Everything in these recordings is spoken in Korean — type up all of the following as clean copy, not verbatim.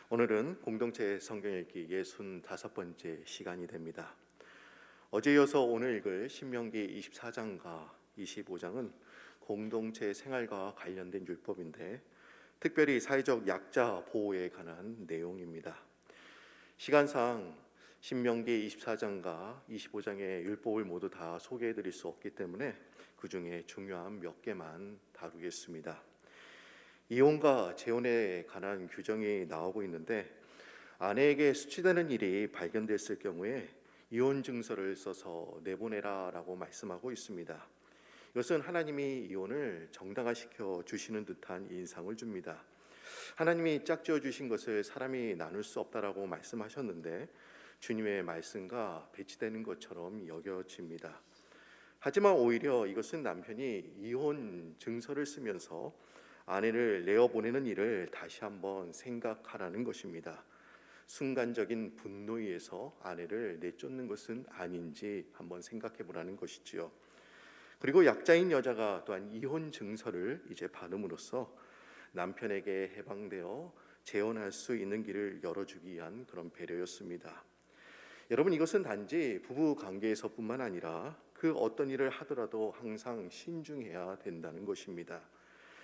오늘은 공동체 성경 읽기 65번째 시간이 됩니다. 어제 이어서 오늘 읽을 신명기 24장과 25장은 공동체 생활과 관련된 율법인데 특별히 사회적 약자 보호에 관한 내용입니다. 시간상 신명기 24장과 25장의 율법을 모두 다 소개해 드릴 수 없기 때문에 그 중에 중요한 몇 개만 다루겠습니다. 이혼과 재혼에 관한 규정이 나오고 있는데 아내에게 수치되는 일이 발견됐을 경우에 이혼 증서를 써서 내보내라라고 말씀하고 있습니다. 이것은 하나님이 이혼을 정당화시켜 주시는 듯한 인상을 줍니다. 하나님이 짝지어 주신 것을 사람이 나눌 수 없다라고 말씀하셨는데 주님의 말씀과 배치되는 것처럼 여겨집니다. 하지만 오히려 이것은 남편이 이혼 증서를 쓰면서 아내를 내어보내는 일을 다시 한번 생각하라는 것입니다. 순간적인 분노에서 아내를 내쫓는 것은 아닌지 한번 생각해 보라는 것이지요. 그리고 약자인 여자가 또한 이혼 증서를 이제 받음으로써 남편에게 해방되어 재혼할 수 있는 길을 열어주기 위한 그런 배려였습니다. 여러분, 이것은 단지 부부 관계에서뿐만 아니라 그 어떤 일을 하더라도 항상 신중해야 된다는 것입니다.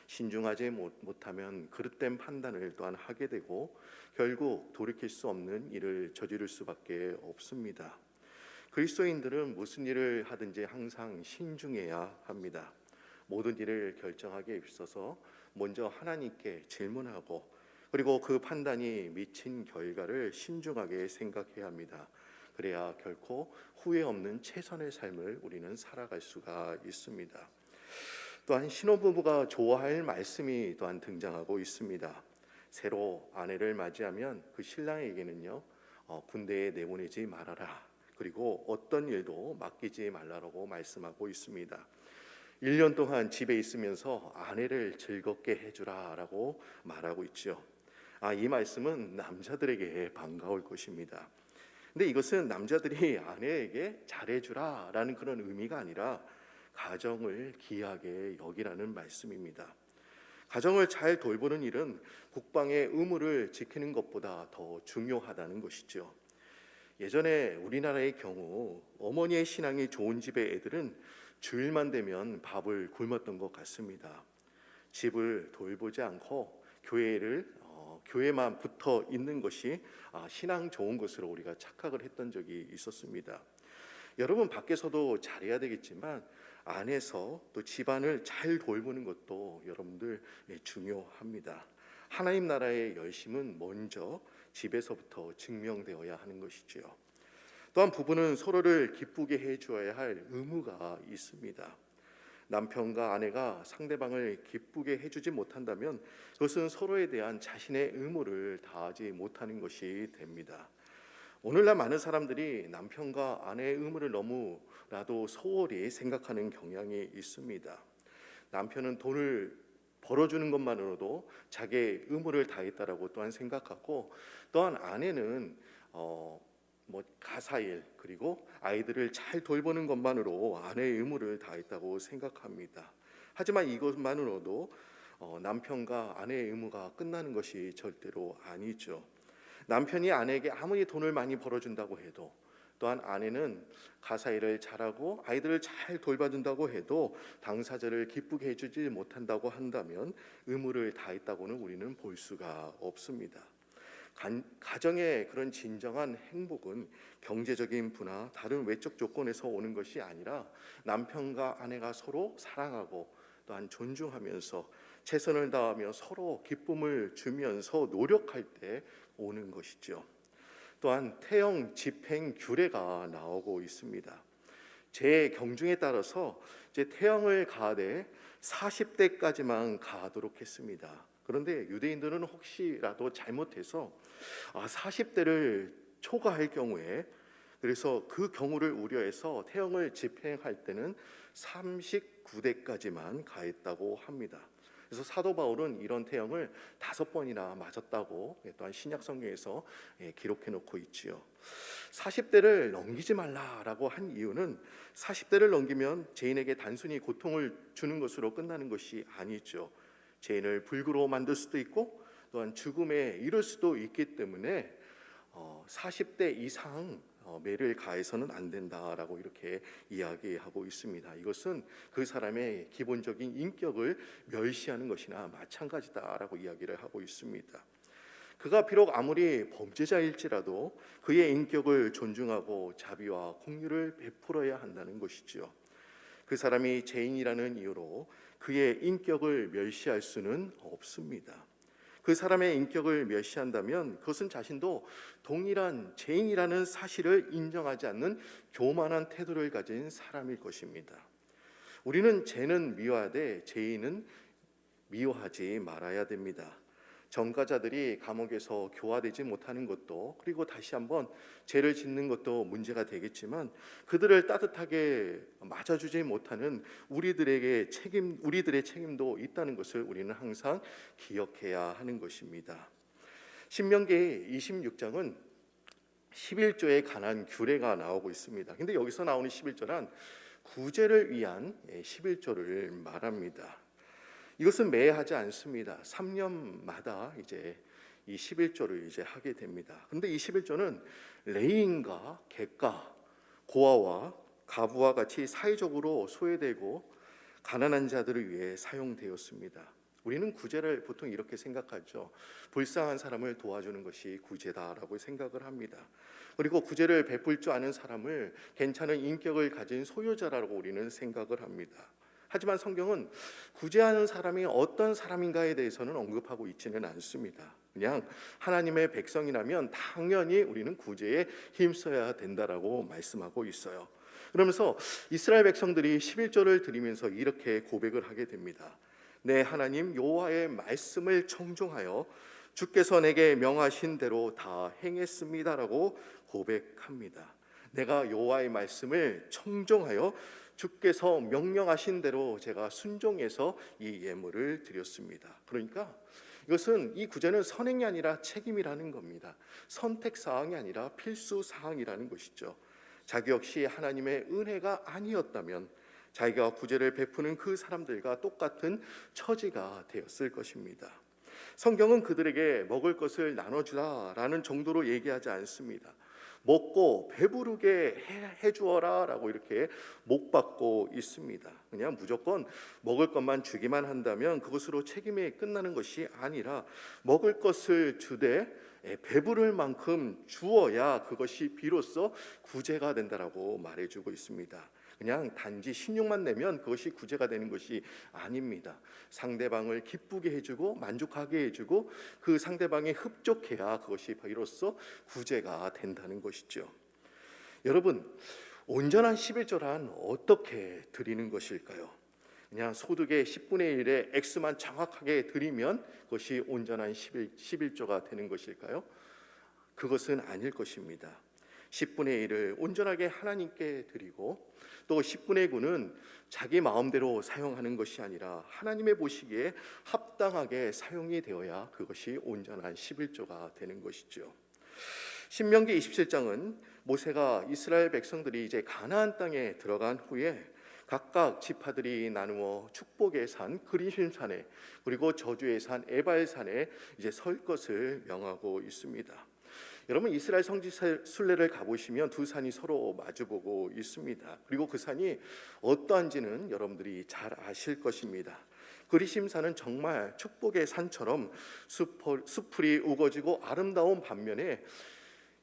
신중하지 못하면 그릇된 판단을 또한 하게 되고 결국 돌이킬 수 없는 일을 저지를 수밖에 없습니다. 그리스도인들은 무슨 일을 하든지 항상 신중해야 합니다. 모든 일을 결정하기에 있어서 먼저 하나님께 질문하고 그리고 그 판단이 미친 결과를 신중하게 생각해야 합니다. 그래야 결코 후회 없는 최선의 삶을 우리는 살아갈 수가 있습니다. 또한 신혼부부가 좋아할 말씀이 또한 등장하고 있습니다. 새로 아내를 맞이하면 그 신랑에게는요, 군대에 내보내지 말아라. 그리고 어떤 일도 맡기지 말라라고 말씀하고 있습니다. 1년 동안 집에 있으면서 아내를 즐겁게 해주라라고 말하고 있죠. 이 말씀은 남자들에게 반가울 것입니다. 근데 이것은 남자들이 아내에게 잘해주라라는 그런 의미가 아니라 가정을 귀하게 여기라는 말씀입니다. 가정을 잘 돌보는 일은 국방의 의무를 지키는 것보다 더 중요하다는 것이죠. 예전에 우리나라의 경우 어머니의 신앙이 좋은 집의 애들은 주일만 되면 밥을 굶었던 것 같습니다. 집을 돌보지 않고 교회만 붙어 있는 것이 신앙 좋은 것으로 우리가 착각을 했던 적이 있었습니다. 여러분, 밖에서도 잘해야 되겠지만 안에서 또 집안을 잘 돌보는 것도 여러분들 중요합니다. 하나님 나라의 열심은 먼저 집에서부터 증명되어야 하는 것이지요. 또한 부부는 서로를 기쁘게 해주어야 할 의무가 있습니다. 남편과 아내가 상대방을 기쁘게 해주지 못한다면 그것은 서로에 대한 자신의 의무를 다하지 못하는 것이 됩니다. 오늘날 많은 사람들이 남편과 아내의 의무를 너무나도 소홀히 생각하는 경향이 있습니다. 남편은 돈을 벌어주는 것만으로도 자기의 의무를 다했다라고 또한 생각하고, 또한 아내는 가사일 그리고 아이들을 잘 돌보는 것만으로 아내의 의무를 다했다고 생각합니다. 하지만 이것만으로도 남편과 아내의 의무가 끝나는 것이 절대로 아니죠. 남편이 아내에게 아무리 돈을 많이 벌어준다고 해도, 또한 아내는 가사일을 잘하고 아이들을 잘 돌봐준다고 해도 당사자를 기쁘게 해주지 못한다고 한다면 의무를 다했다고는 우리는 볼 수가 없습니다. 가정의 그런 진정한 행복은 경제적인 부나 다른 외적 조건에서 오는 것이 아니라 남편과 아내가 서로 사랑하고 또한 존중하면서 최선을 다하며 서로 기쁨을 주면서 노력할 때 오는 것이죠. 또한 태형 집행 규례가 나오고 있습니다. 제 경중에 따라서 이제 태형을 가하되 40대까지만 가하도록 했습니다. 그런데 유대인들은 혹시라도 잘못해서 40대를 초과할 경우에, 그래서 그 경우를 우려해서 태형을 집행할 때는 39대까지만 가했다고 합니다. 그래서 사도 바울은 이런 태형을 5번이나 맞았다고 또한 신약 성경에서 기록해 놓고 있지요. 40대를 넘기지 말라라고 한 이유는 40대를 넘기면 죄인에게 단순히 고통을 주는 것으로 끝나는 것이 아니죠. 죄인을 불구로 만들 수도 있고 또한 죽음에 이를 수도 있기 때문에 40대 이상 매를 가해서는 안 된다라고 이렇게 이야기하고 있습니다. 이것은 그 사람의 기본적인 인격을 멸시하는 것이나 마찬가지다라고 이야기를 하고 있습니다. 그가 비록 아무리 범죄자일지라도 그의 인격을 존중하고 자비와 공유를 베풀어야 한다는 것이죠. 그 사람이 죄인이라는 이유로 그의 인격을 멸시할 수는 없습니다. 그 사람의 인격을 멸시한다면 그것은 자신도 동일한 죄인이라는 사실을 인정하지 않는 교만한 태도를 가진 사람일 것입니다. 우리는 죄는 미워하되 죄인은 미워하지 말아야 됩니다. 전과자들이 감옥에서 교화되지 못하는 것도, 그리고 다시 한번 죄를 짓는 것도 문제가 되겠지만, 그들을 따뜻하게 맞아주지 못하는 우리들의 책임도 있다는 것을 우리는 항상 기억해야 하는 것입니다. 신명기 26장은 11조에 관한 규례가 나오고 있습니다. 근데 여기서 나오는 11조란 구제를 위한 11조를 말합니다. 이것은 매해 하지 않습니다. 3년마다 이제 이 11조를 이제 하게 됩니다. 그런데 이 11조는 레위인과 객가, 고아와 가부와 같이 사회적으로 소외되고 가난한 자들을 위해 사용되었습니다. 우리는 구제를 보통 이렇게 생각하죠. 불쌍한 사람을 도와주는 것이 구제다라고 생각을 합니다. 그리고 구제를 베풀 줄 아는 사람을 괜찮은 인격을 가진 소유자라고 우리는 생각을 합니다. 하지만 성경은 구제하는 사람이 어떤 사람인가에 대해서는 언급하고 있지는 않습니다. 그냥 하나님의 백성이라면 당연히 우리는 구제에 힘써야 된다라고 말씀하고 있어요. 그러면서 이스라엘 백성들이 11조를 드리면서 이렇게 고백을 하게 됩니다. 내 하나님 여호와의 말씀을 청종하여 주께서 내게 명하신 대로 다 행했습니다라고 고백합니다. 내가 여호와의 말씀을 청종하여 주께서 명령하신 대로 제가 순종해서 이 예물을 드렸습니다. 그러니까 이것은, 이 구제는 선행이 아니라 책임이라는 겁니다. 선택 사항이 아니라 필수 사항이라는 것이죠. 자기 역시 하나님의 은혜가 아니었다면 자기가 구제를 베푸는 그 사람들과 똑같은 처지가 되었을 것입니다. 성경은 그들에게 먹을 것을 나눠주라라는 정도로 얘기하지 않습니다. 먹고 배부르게 해주어라 라고 이렇게 목받고 있습니다. 그냥 무조건 먹을 것만 주기만 한다면 그것으로 책임이 끝나는 것이 아니라 먹을 것을 주되 배부를 만큼 주어야 그것이 비로소 구제가 된다라고 말해주고 있습니다. 그냥 단지 신용만 내면 그것이 구제가 되는 것이 아닙니다. 상대방을 기쁘게 해주고 만족하게 해주고 그 상대방이 흡족해야 그것이 비로소 구제가 된다는 것이죠. 여러분, 온전한 11조란 어떻게 드리는 것일까요? 그냥 소득의 10분의 1의 X만 정확하게 드리면 그것이 온전한 11조가 되는 것일까요? 그것은 아닐 것입니다. 10분의 1을 온전하게 하나님께 드리고, 또 10분의 9는 자기 마음대로 사용하는 것이 아니라 하나님의 보시기에 합당하게 사용이 되어야 그것이 온전한 11조가 되는 것이죠. 신명기 27장은 모세가 이스라엘 백성들이 이제 가나안 땅에 들어간 후에 각각 지파들이 나누어 축복의 산 그리심산에, 그리고 저주의 산 에발산에 이제 설 것을 명하고 있습니다. 여러분, 이스라엘 성지 순례를 가보시면 두 산이 서로 마주보고 있습니다. 그리고 그 산이 어떠한지는 여러분들이 잘 아실 것입니다. 그리심산은 정말 축복의 산처럼 수풀이 우거지고 아름다운 반면에,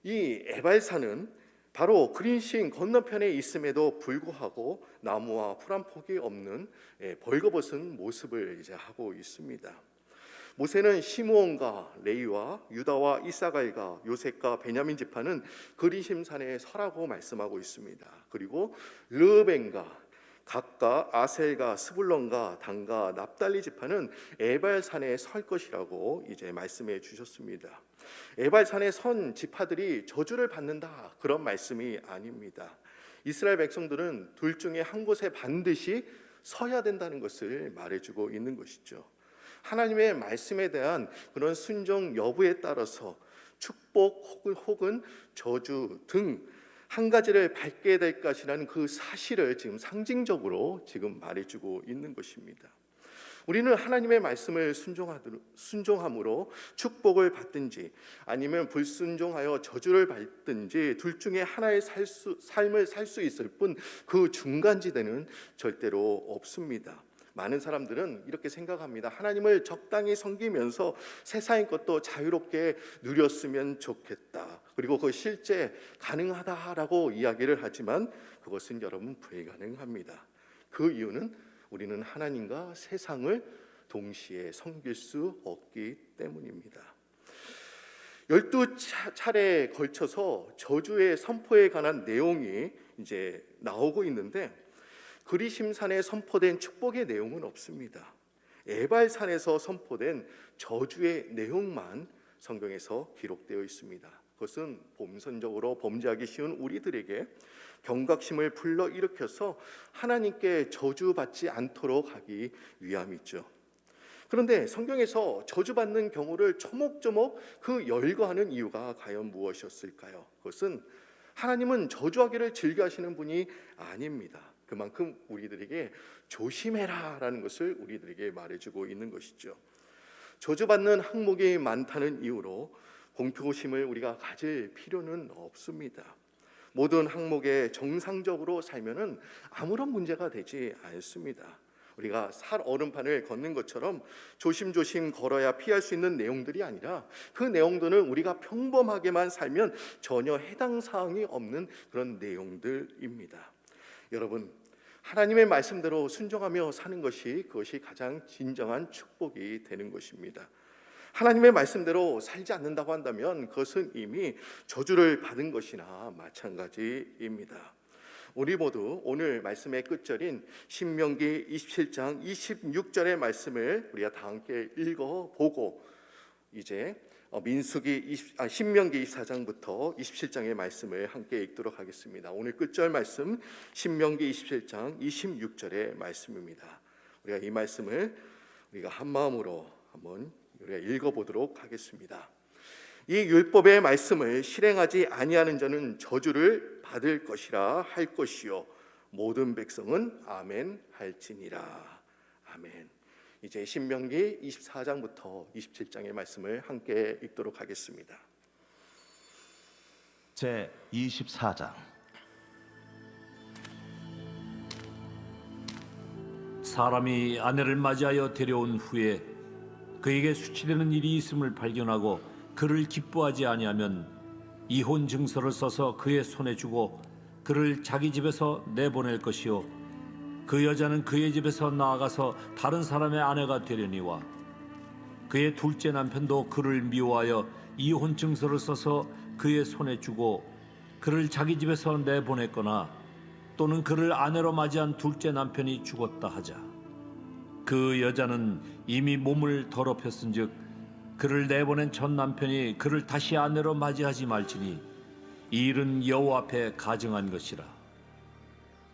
이 에발산은 바로 그리심 건너편에 있음에도 불구하고 나무와 풀 한 폭이 없는 벌거벗은 모습을 이제 하고 있습니다. 모세는 시므온과 레위와 유다와 이사갈과 요셉과 베냐민 지파는 그리심산에 서라고 말씀하고 있습니다. 그리고 르벤과 gad과 아셀과 스불론과 단과 납달리 지파는 에발산에 설 것이라고 이제 말씀해 주셨습니다. 에발산에 선 지파들이 저주를 받는다, 그런 말씀이 아닙니다. 이스라엘 백성들은 둘 중에 한 곳에 반드시 서야 된다는 것을 말해주고 있는 것이죠. 하나님의 말씀에 대한 그런 순종 여부에 따라서 축복 혹은 저주 등 한 가지를 밟게 될 것이라는 그 사실을 지금 상징적으로 지금 말해주고 있는 것입니다. 우리는 하나님의 말씀을 순종함으로 축복을 받든지 아니면 불순종하여 저주를 받든지 둘 중에 하나의 삶을 살 수 있을 뿐 그 중간지대는 절대로 없습니다. 많은 사람들은 이렇게 생각합니다. 하나님을 적당히 섬기면서 세상의 것도 자유롭게 누렸으면 좋겠다. 그리고 그 실제 가능하다라고 이야기를 하지만 그것은 여러분 불가능합니다. 그 이유는 우리는 하나님과 세상을 동시에 섬길 수 없기 때문입니다. 12차례에 걸쳐서 저주의 선포에 관한 내용이 이제 나오고 있는데 그리심산에 선포된 축복의 내용은 없습니다. 에발산에서 선포된 저주의 내용만 성경에서 기록되어 있습니다. 그것은 본선적으로 범죄하기 쉬운 우리들에게 경각심을 불러일으켜서 하나님께 저주받지 않도록 하기 위함이죠. 그런데 성경에서 저주받는 경우를 조목조목 그 열거하는 이유가 과연 무엇이었을까요? 그것은 하나님은 저주하기를 즐겨하시는 분이 아닙니다. 그만큼 우리들에게 조심해라라는 것을 우리들에게 말해주고 있는 것이죠. 저주받는 항목이 많다는 이유로 공포심을 우리가 가질 필요는 없습니다. 모든 항목에 정상적으로 살면은 아무런 문제가 되지 않습니다. 우리가 살 얼음판을 걷는 것처럼 조심조심 걸어야 피할 수 있는 내용들이 아니라 그 내용들은 우리가 평범하게만 살면 전혀 해당 사항이 없는 그런 내용들입니다. 여러분, 하나님의 말씀대로 순종하며 사는 것이 그것이 가장 진정한 축복이 되는 것입니다. 하나님의 말씀대로 살지 않는다고 한다면 그것은 이미 저주를 받은 것이나 마찬가지입니다. 우리 모두 오늘 말씀의 끝절인 신명기 27장 26절의 말씀을 우리가 다 함께 읽어보고 이제 신명기 24장부터 27장의 말씀을 함께 읽도록 하겠습니다. 오늘 끝절 말씀 신명기 27장 26절의 말씀입니다. 우리가 이 말씀을 우리가 한 마음으로 한번 우리가 읽어보도록 하겠습니다. 이 율법의 말씀을 실행하지 아니하는 자는 저주를 받을 것이라 할 것이요 모든 백성은 아멘 할지니라. 아멘. 이제 신명기 24장부터 27장의 말씀을 함께 읽도록 하겠습니다. 제 24장. 사람이 아내를 맞이하여 데려온 후에 그에게 수치되는 일이 있음을 발견하고 그를 기뻐하지 아니하면 이혼 증서를 써서 그의 손에 주고 그를 자기 집에서 내보낼 것이요 그 여자는 그의 집에서 나아가서 다른 사람의 아내가 되려니와 그의 둘째 남편도 그를 미워하여 이혼 증서를 써서 그의 손에 주고 그를 자기 집에서 내보냈거나 또는 그를 아내로 맞이한 둘째 남편이 죽었다 하자 그 여자는 이미 몸을 더럽혔은즉 그를 내보낸 첫 남편이 그를 다시 아내로 맞이하지 말지니 이 일은 여호와 앞에 가증한 것이라.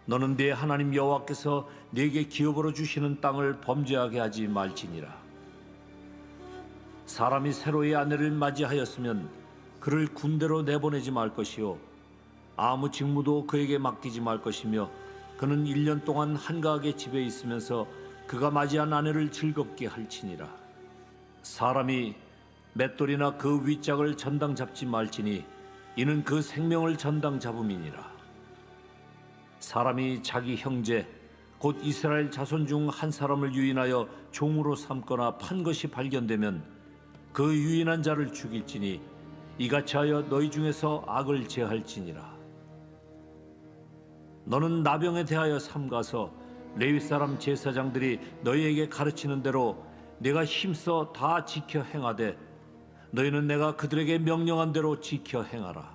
너는 네 하나님 여호와께서 네게 기업으로 주시는 땅을 범죄하게 하지 말지니라. 사람이 새로이 아내를 맞이하였으면 그를 군대로 내보내지 말 것이요 아무 직무도 그에게 맡기지 말 것이며 그는 1년 동안 한가하게 집에 있으면서 그가 맞이한 아내를 즐겁게 할지니라. 사람이 맷돌이나 그 윗짝을 전당 잡지 말지니 이는 그 생명을 전당 잡음이니라. 사람이 자기 형제 곧 이스라엘 자손 중 한 사람을 유인하여 종으로 삼거나 판 것이 발견되면 그 유인한 자를 죽일지니 이같이 하여 너희 중에서 악을 제할지니라. 너는 나병에 대하여 삼가서 레위 사람 제사장들이 너희에게 가르치는 대로 내가 힘써 다 지켜 행하되 너희는 내가 그들에게 명령한 대로 지켜 행하라.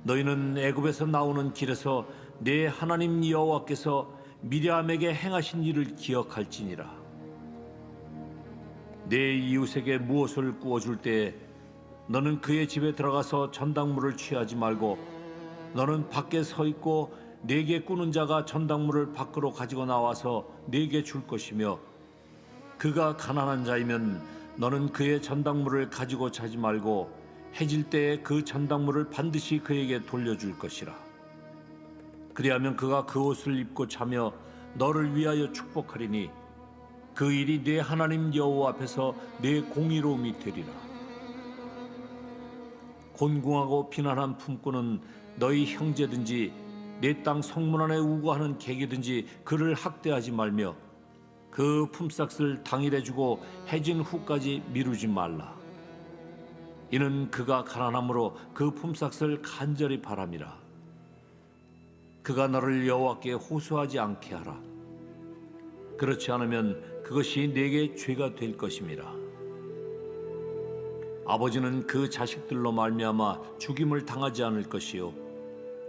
너희는 애굽에서 나오는 길에서 네 하나님 여호와께서 미리암에게 행하신 일을 기억할지니라. 네 이웃에게 무엇을 구워줄 때에 너는 그의 집에 들어가서 전당물을 취하지 말고 너는 밖에 서 있고 네게 꾸는 자가 전당물을 밖으로 가지고 나와서 네게 줄 것이며 그가 가난한 자이면 너는 그의 전당물을 가지고 자지 말고 해질 때에 그 전당물을 반드시 그에게 돌려줄 것이라. 그리하면 그가 그 옷을 입고 자며 너를 위하여 축복하리니 그 일이 내 하나님 여호와 앞에서 내 공의로움이 되리라. 곤궁하고 비난한 품꾼은 너희 형제든지 내 땅 성문 안에 우거하는 객이든지 그를 학대하지 말며 그 품삯을 당일에 주고 해진 후까지 미루지 말라. 이는 그가 가난함으로 그 품삯을 간절히 바람이라. 그가 너를 여호와께 호소하지 않게 하라. 그렇지 않으면 그것이 내게 죄가 될 것임이라. 아버지는 그 자식들로 말미암아 죽임을 당하지 않을 것이요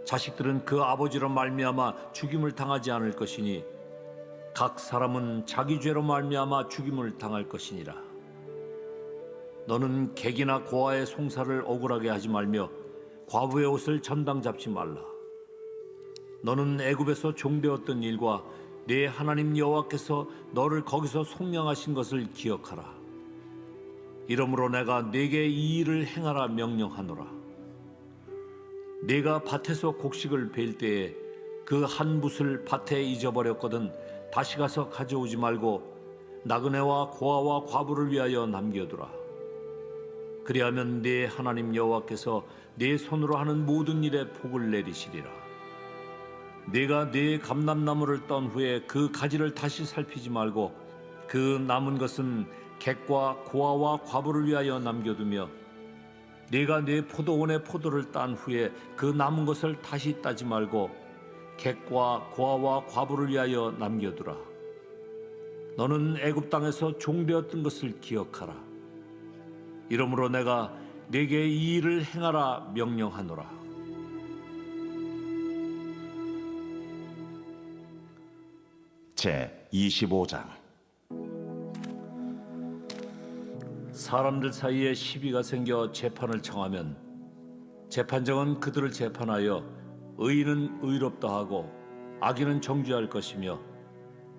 자식들은 그 아버지로 말미암아 죽임을 당하지 않을 것이니 각 사람은 자기 죄로 말미암아 죽임을 당할 것이니라. 너는 객이나 고아의 송사를 억울하게 하지 말며 과부의 옷을 전당 잡지 말라. 너는 애굽에서 종되었던 일과 내 하나님 여호와께서 너를 거기서 속량하신 것을 기억하라. 이러므로 내가 네게 이 일을 행하라 명령하노라. 네가 밭에서 곡식을 벨 때에 그 한 붓을 밭에 잊어버렸거든 다시 가서 가져오지 말고 나그네와 고아와 과부를 위하여 남겨두라. 그리하면 네 하나님 여호와께서 네 손으로 하는 모든 일에 복을 내리시리라. 네가 네 감람나무를 떤 후에 그 가지를 다시 살피지 말고 그 남은 것은 객과 고아와 과부를 위하여 남겨두며 네가 네 포도원의 포도를 딴 후에 그 남은 것을 다시 따지 말고 객과 고아와 과부를 위하여 남겨두라. 너는 애굽 땅에서 종되었던 것을 기억하라. 이러므로 내가 네게 이 일을 행하라 명령하노라. 제 25장. 사람들 사이에 시비가 생겨 재판을 청하면 재판장은 그들을 재판하여 의인은 의롭다 하고 악인은 정죄할 것이며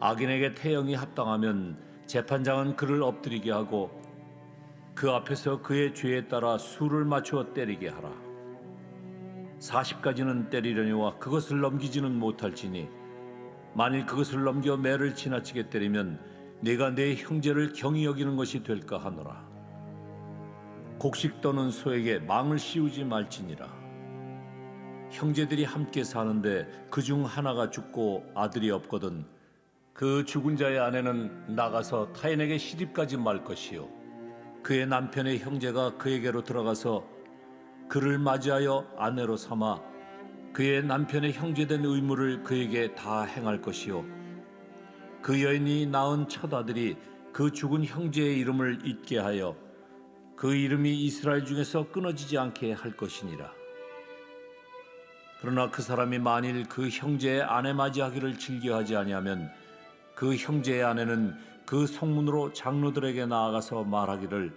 악인에게 태형이 합당하면 재판장은 그를 엎드리게 하고 그 앞에서 그의 죄에 따라 수를 맞추어 때리게 하라. 40가지는 때리려니와 그것을 넘기지는 못할지니 만일 그것을 넘겨 매를 지나치게 때리면 네가 내 형제를 경히 여기는 것이 될까 하노라. 곡식 떠는 소에게 망을 씌우지 말지니라. 형제들이 함께 사는데 그중 하나가 죽고 아들이 없거든 그 죽은 자의 아내는 나가서 타인에게 시집가지 말 것이요 그의 남편의 형제가 그에게로 들어가서 그를 맞이하여 아내로 삼아 그의 남편의 형제된 의무를 그에게 다 행할 것이요 그 여인이 낳은 첫 아들이 그 죽은 형제의 이름을 잊게 하여 그 이름이 이스라엘 중에서 끊어지지 않게 할 것이니라. 그러나 그 사람이 만일 그 형제의 아내 맞이하기를 즐겨하지 아니하면 그 형제의 아내는 그 성문으로 장로들에게 나아가서 말하기를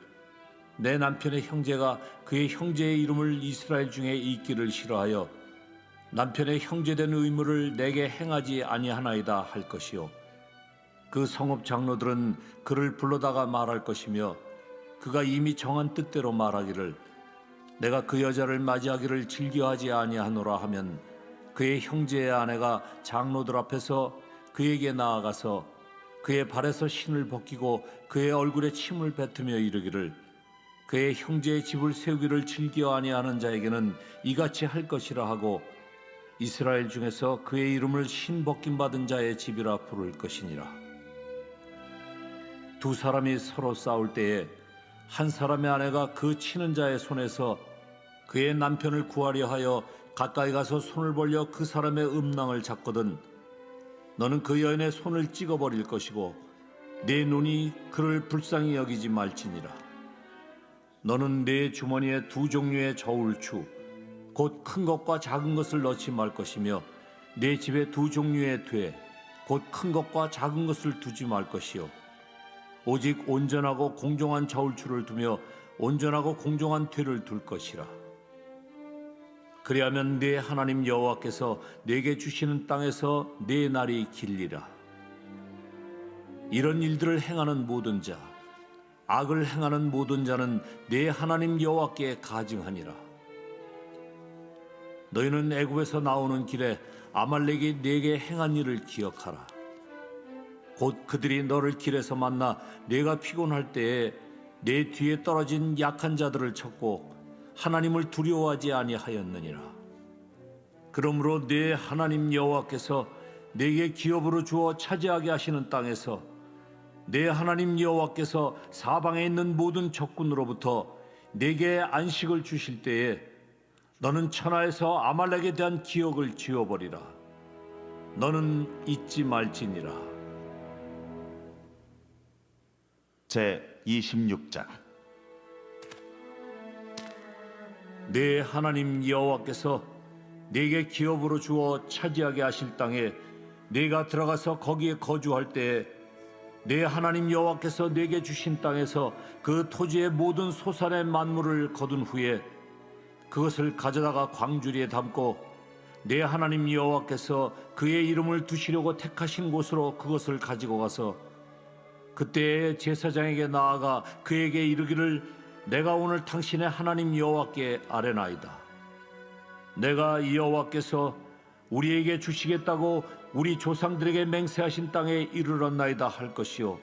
내 남편의 형제가 그의 형제의 이름을 이스라엘 중에 잊기를 싫어하여 남편의 형제된 의무를 내게 행하지 아니하나이다 할 것이요 그 성읍 장로들은 그를 불러다가 말할 것이며 그가 이미 정한 뜻대로 말하기를 내가 그 여자를 맞이하기를 즐겨하지 아니하노라 하면 그의 형제의 아내가 장로들 앞에서 그에게 나아가서 그의 발에서 신을 벗기고 그의 얼굴에 침을 뱉으며 이르기를 그의 형제의 집을 세우기를 즐겨 아니하는 자에게는 이같이 할 것이라 하고 이스라엘 중에서 그의 이름을 신 벗김 받은 자의 집이라 부를 것이니라. 두 사람이 서로 싸울 때에 한 사람의 아내가 그 치는 자의 손에서 그의 남편을 구하려 하여 가까이 가서 손을 벌려 그 사람의 음낭을 잡거든 너는 그 여인의 손을 찍어버릴 것이고 내 눈이 그를 불쌍히 여기지 말지니라. 너는 내 주머니에 두 종류의 저울추 곧 큰 것과 작은 것을 넣지 말 것이며 내 집에 두 종류의 돼 곧 큰 것과 작은 것을 두지 말 것이요 오직 온전하고 공정한 저울추를 두며 온전하고 공정한 퇴를 둘 것이라. 그리하면 네 하나님 여호와께서 네게 주시는 땅에서 네 날이 길리라. 이런 일들을 행하는 모든 자, 악을 행하는 모든 자는 네 하나님 여호와께 가증하니라. 너희는 애굽에서 나오는 길에 아말렉이 네게 행한 일을 기억하라. 곧 그들이 너를 길에서 만나 내가 피곤할 때에 내 뒤에 떨어진 약한 자들을 쳤고 하나님을 두려워하지 아니하였느니라. 그러므로 내 하나님 여호와께서 내게 기업으로 주어 차지하게 하시는 땅에서 내 하나님 여호와께서 사방에 있는 모든 적군으로부터 내게 안식을 주실 때에 너는 천하에서 아말렉에 대한 기억을 지워버리라. 너는 잊지 말지니라. 제 26장. 내 하나님 여호와께서 내게 기업으로 주어 차지하게 하실 땅에 내가 들어가서 거기에 거주할 때에 내 하나님 여호와께서 내게 주신 땅에서 그 토지의 모든 소산의 만물을 거둔 후에 그것을 가져다가 광주리에 담고 내 하나님 여호와께서 그의 이름을 두시려고 택하신 곳으로 그것을 가지고 가서 그때에 제사장에게 나아가 그에게 이르기를 내가 오늘 당신의 하나님 여호와께 아뢰나이다. 내가 여호와께서 우리에게 주시겠다고 우리 조상들에게 맹세하신 땅에 이르렀나이다 할 것이요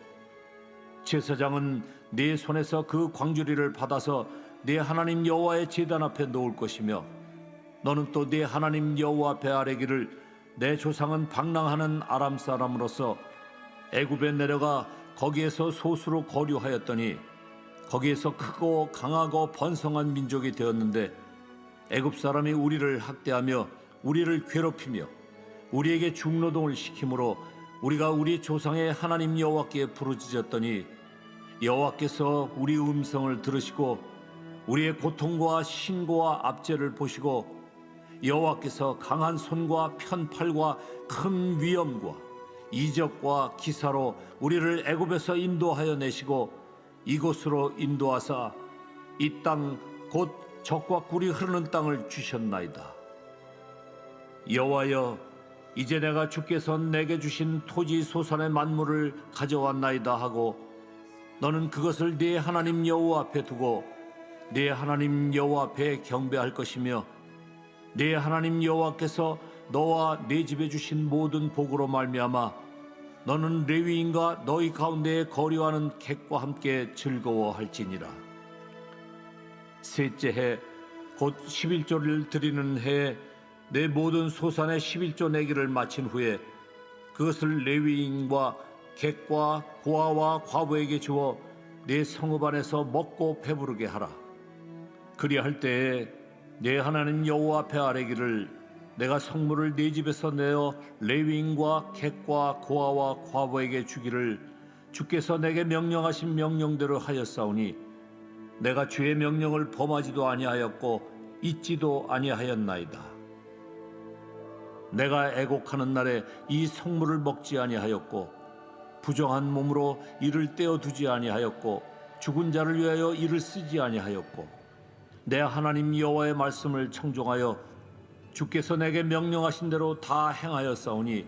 제사장은 네 손에서 그 광주리를 받아서 네 하나님 여호와의 제단 앞에 놓을 것이며 너는 또 네 하나님 여호와 앞에 아뢰기를 내 조상은 방랑하는 아람 사람으로서 애굽에 내려가 거기에서 소수로 거류하였더니 거기에서 크고 강하고 번성한 민족이 되었는데 애굽 사람이 우리를 학대하며 우리를 괴롭히며 우리에게 중노동을 시키므로 우리가 우리 조상의 하나님 여호와께 부르짖었더니 여호와께서 우리 음성을 들으시고 우리의 고통과 신고와 압제를 보시고 여호와께서 강한 손과 편팔과 큰 위엄과 이적과 기사로 우리를 애굽에서 인도하여 내시고 이곳으로 인도하사 이 땅 곧 젖과 꿀이 흐르는 땅을 주셨나이다. 여호와여, 이제 내가 주께서 내게 주신 토지 소산의 만물을 가져왔나이다 하고 너는 그것을 네 하나님 여호와 앞에 두고 네 하나님 여호와 앞에 경배할 것이며 네 하나님 여호와께서 너와 네 집에 주신 모든 복으로 말미암아 너는 레위인과 너희 가운데에 거류하는 객과 함께 즐거워할지니라. 셋째 해 곧 11조를 드리는 해에 내 모든 소산의 11조 내기를 마친 후에 그것을 레위인과 객과 고아와 과부에게 주어 내 성읍 안에서 먹고 배부르게 하라. 그리할 때에 내 하나님 여호와 앞에 아뢰기를 내가 성물을 네 집에서 내어 레위인과 객과 고아와 과부에게 주기를 주께서 내게 명령하신 명령대로 하였사오니 내가 주의 명령을 범하지도 아니하였고 잊지도 아니하였나이다. 내가 애곡하는 날에 이 성물을 먹지 아니하였고 부정한 몸으로 이를 떼어두지 아니하였고 죽은 자를 위하여 이를 쓰지 아니하였고 내 하나님 여호와의 말씀을 청종하여 주께서 내게 명령하신 대로 다 행하였사오니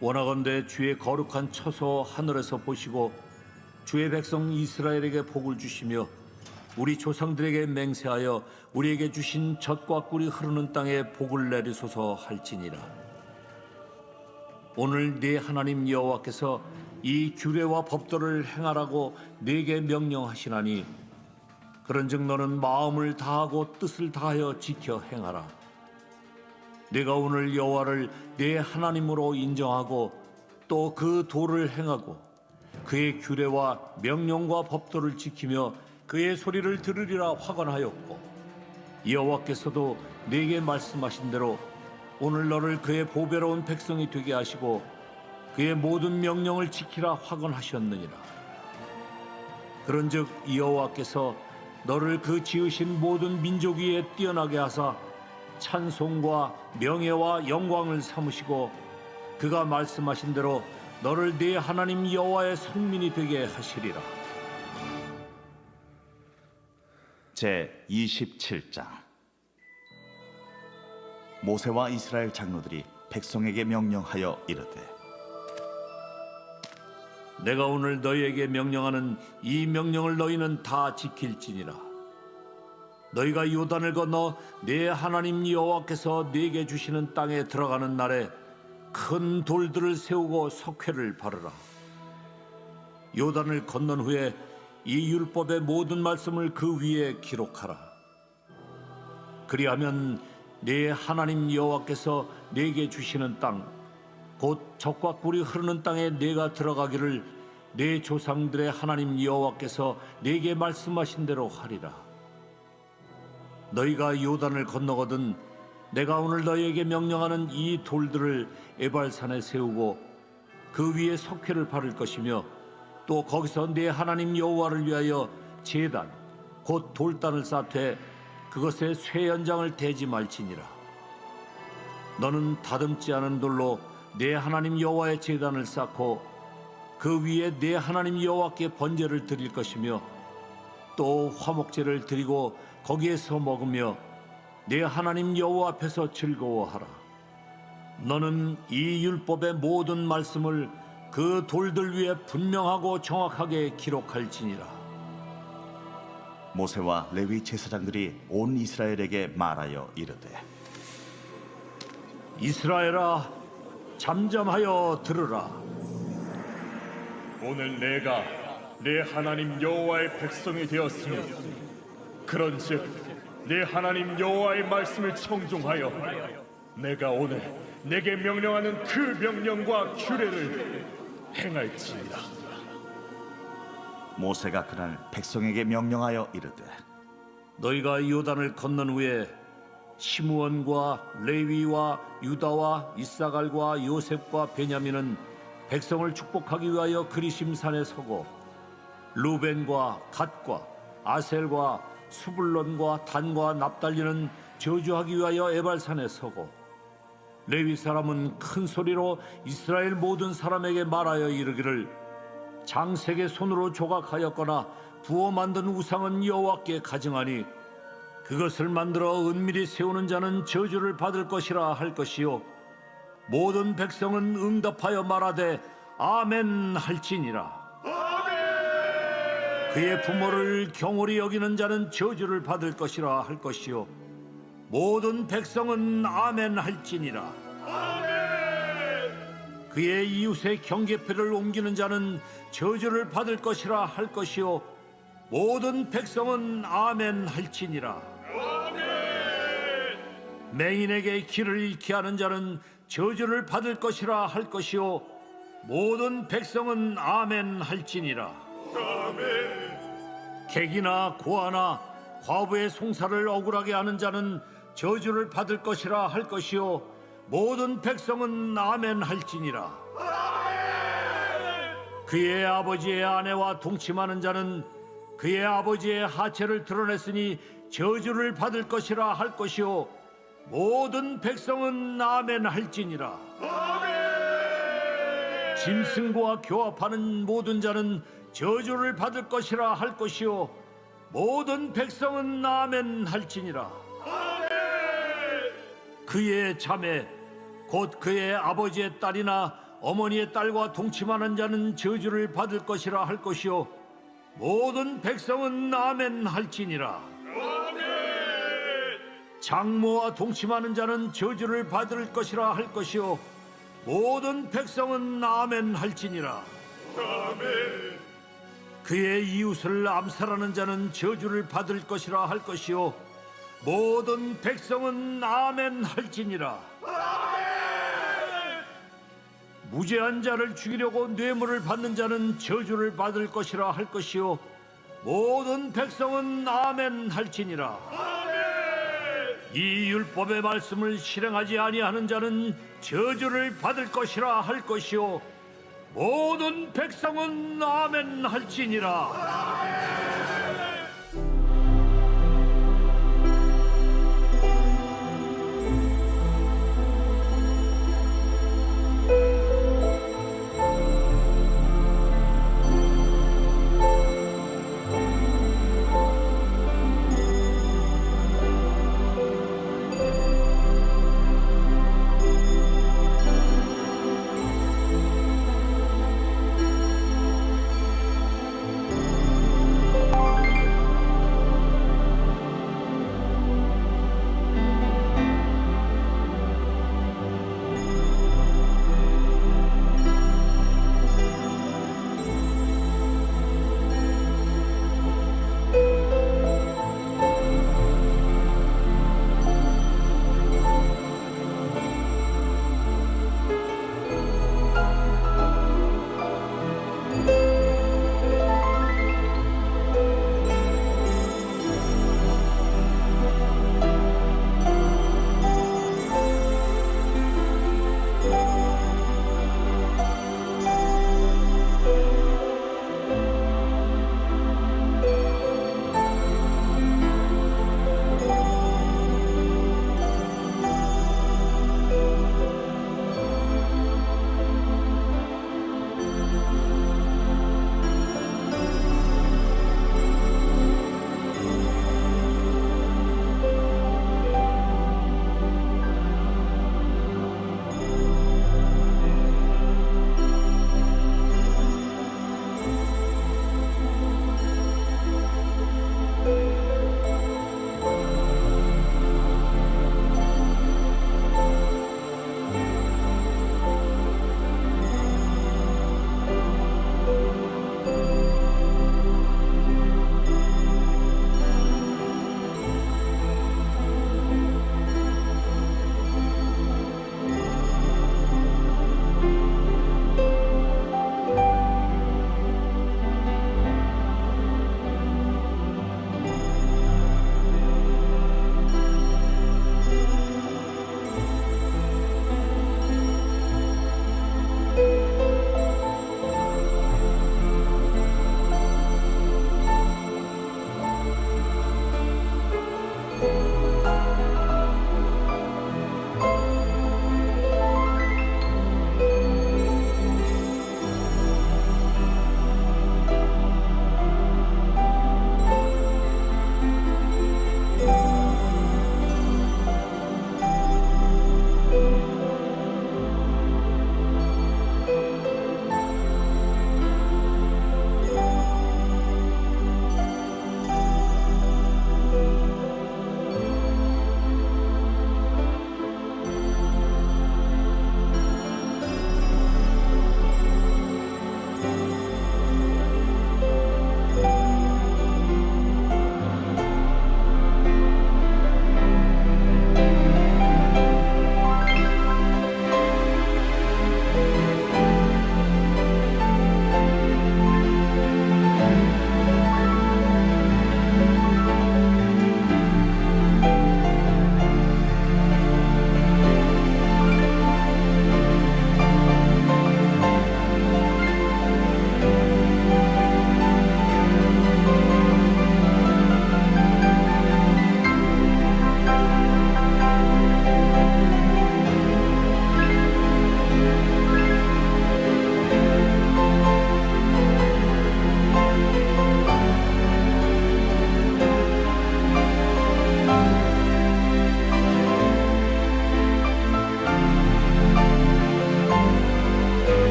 원하건대 주의 거룩한 처소 하늘에서 보시고 주의 백성 이스라엘에게 복을 주시며 우리 조상들에게 맹세하여 우리에게 주신 젖과 꿀이 흐르는 땅에 복을 내리소서 할지니라. 오늘 네 하나님 여호와께서 이 규례와 법도를 행하라고 네게 명령하시나니 그런즉 너는 마음을 다하고 뜻을 다하여 지켜 행하라. 네가 오늘 여호와를 네 하나님으로 인정하고 또 그 도를 행하고 그의 규례와 명령과 법도를 지키며 그의 소리를 들으리라 확언하였고 여호와께서도 네게 말씀하신 대로 오늘 너를 그의 보배로운 백성이 되게 하시고 그의 모든 명령을 지키라 확언하셨느니라. 그런즉 여호와께서 너를 그 지으신 모든 민족 위에 뛰어나게 하사 찬송과 명예와 영광을 삼으시고 그가 말씀하신 대로 너를 네 하나님 여호와의 성민이 되게 하시리라. 제 27장. 모세와 이스라엘 장로들이 백성에게 명령하여 이르되 내가 오늘 너희에게 명령하는 이 명령을 너희는 다 지킬지니라. 너희가 요단을 건너 네 하나님 여호와께서 네게 주시는 땅에 들어가는 날에 큰 돌들을 세우고 석회를 바르라. 요단을 건넌 후에 이 율법의 모든 말씀을 그 위에 기록하라. 그리하면 네 하나님 여호와께서 네게 주시는 땅, 곧 젖과 꿀이 흐르는 땅에 네가 들어가기를 네 조상들의 하나님 여호와께서 네게 말씀하신 대로 하리라. 너희가 요단을 건너거든 내가 오늘 너희에게 명령하는 이 돌들을 에발산에 세우고 그 위에 석회를 바를 것이며 또 거기서 네 하나님 여호와를 위하여 제단 곧 돌단을 쌓되 그것에 쇠연장을 대지 말지니라. 너는 다듬지 않은 돌로 네 하나님 여호와의 제단을 쌓고 그 위에 네 하나님 여호와께 번제를 드릴 것이며 또 화목제를 드리고 거기에서 먹으며 네 하나님 여호와 앞에서 즐거워하라. 너는 이 율법의 모든 말씀을 그 돌들 위에 분명하고 정확하게 기록할지니라. 모세와 레위 제사장들이 온 이스라엘에게 말하여 이르되 이스라엘아, 잠잠하여 들으라. 오늘 내가 내 하나님 여호와의 백성이 되었으며 그런즉 내 하나님 여호와의 말씀을 청종하여 내가 오늘 내게 명령하는 그 명령과 규례를 행할지니라. 모세가 그날 백성에게 명령하여 이르되 너희가 요단을 건넌 후에 시므온과 레위와 유다와 이사갈과 요셉과 베냐민은 백성을 축복하기 위하여 그리심산에 서고 루벤과 갓과 아셀과 수불론과 단과 납달리는 저주하기 위하여 에발산에 서고 레위 사람은 큰 소리로 이스라엘 모든 사람에게 말하여 이르기를 장색의 손으로 조각하였거나 부어 만든 우상은 여호와께 가증하니 그것을 만들어 은밀히 세우는 자는 저주를 받을 것이라 할 것이요 모든 백성은 응답하여 말하되 아멘 할지니라. 그의 부모를 경홀히 여기는 자는 저주를 받을 것이라 할 것이요 모든 백성은 아멘 할지니라. 그의 이웃의 경계표를 옮기는 자는 저주를 받을 것이라 할 것이요 모든 백성은 아멘 할지니라. 맹인에게 길을 잃게 하는 자는 저주를 받을 것이라 할 것이요 모든 백성은 아멘 할지니라. 객이나 고아나 과부의 송사를 억울하게 하는 자는 저주를 받을 것이라 할 것이요 모든 백성은 아멘 할지니라. 그의 아버지의 아내와 동침하는 자는 그의 아버지의 하체를 드러냈으니 저주를 받을 것이라 할 것이요 모든 백성은 아멘 할지니라. 짐승과 교합하는 모든 자는 저주를 받을 것이라 할 것이요 모든 백성은 아멘 할지니라. 그의 자매 곧 그의 아버지의 딸이나 어머니의 딸과 동침하는 자는 저주를 받을 것이라 할 것이요 모든 백성은 아멘 할지니라. 장모와 동침하는 자는 저주를 받을 것이라 할 것이요 모든 백성은 아멘 할지니라. 그의 이웃을 암살하는 자는 저주를 받을 것이라 할 것이요 모든 백성은 아멘 할지니라. 무죄한 자를 죽이려고 뇌물을 받는 자는 저주를 받을 것이라 할 것이요 모든 백성은 아멘 할지니라. 이 율법의 말씀을 실행하지 아니하는 자는 저주를 받을 것이라 할 것이요 모든 백성은 아멘 할지니라.